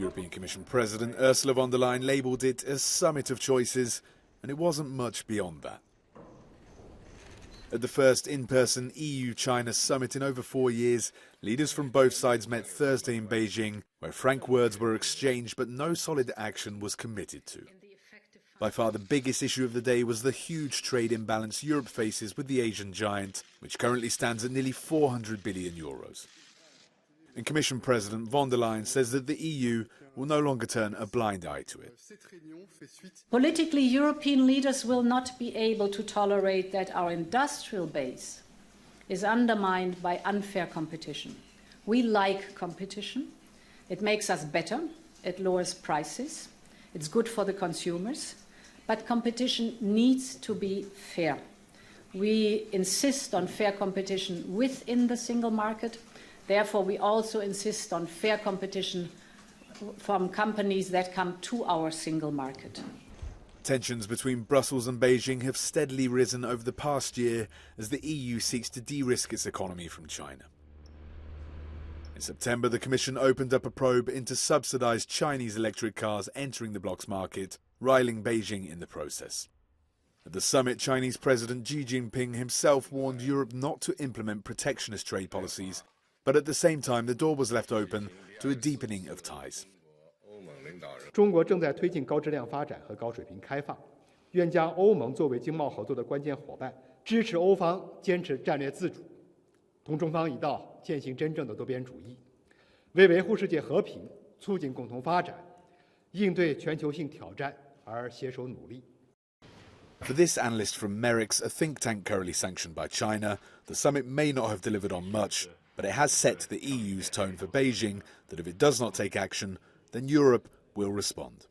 European Commission President Ursula von der Leyen labelled it a summit of choices, and it wasn't much beyond that. At the first in-person EU-China summit in over 4 years, leaders from both sides met Thursday in Beijing, where frank words were exchanged but no solid action was committed to. By far the biggest issue of the day was the huge trade imbalance Europe faces with the Asian giant, which currently stands at nearly 400 billion euros. And Commission President von der Leyen says that the EU will no longer turn a blind eye to it. Politically, European leaders will not be able to tolerate that our industrial base is undermined by unfair competition. We like competition. It makes us better. It lowers prices. It's good for the consumers. But competition needs to be fair. We insist on fair competition within the single market. Therefore, we also insist on fair competition from companies that come to our single market. Tensions between Brussels and Beijing have steadily risen over the past year as the EU seeks to de-risk its economy from China. In September, the Commission opened up a probe into subsidised Chinese electric cars entering the bloc's market, riling Beijing in the process. At the summit, Chinese President Xi Jinping himself warned Europe not to implement protectionist trade policies, but at the same time the door was left open to a deepening of ties. 中国正在推进高质量发展和高水平开放，愿将欧盟作为经贸合作的关键伙伴，支持欧方坚持战略自主，同中方一道践行真正的多边主义，为维护世界和平、促进共同发展、应对全球性挑战而携手努力。 For this analyst from Merix, a think tank currently sanctioned by China, the summit may not have delivered on much, but it has set the EU's tone for Beijing that if it does not take action, then Europe will respond.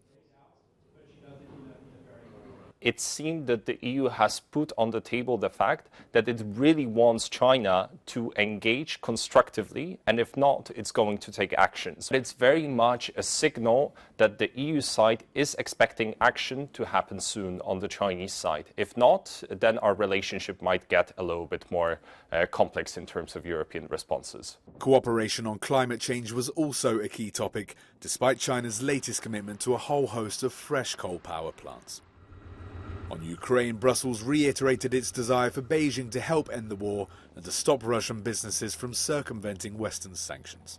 It seemed that the EU has put on the table the fact that it really wants China to engage constructively, and if not, it's going to take actions. It's very much a signal that the EU side is expecting action to happen soon on the Chinese side. If not, then our relationship might get a little bit more complex in terms of European responses. Cooperation on climate change was also a key topic, despite China's latest commitment to a whole host of fresh coal power plants. On Ukraine, Brussels reiterated its desire for Beijing to help end the war and to stop Russian businesses from circumventing Western sanctions.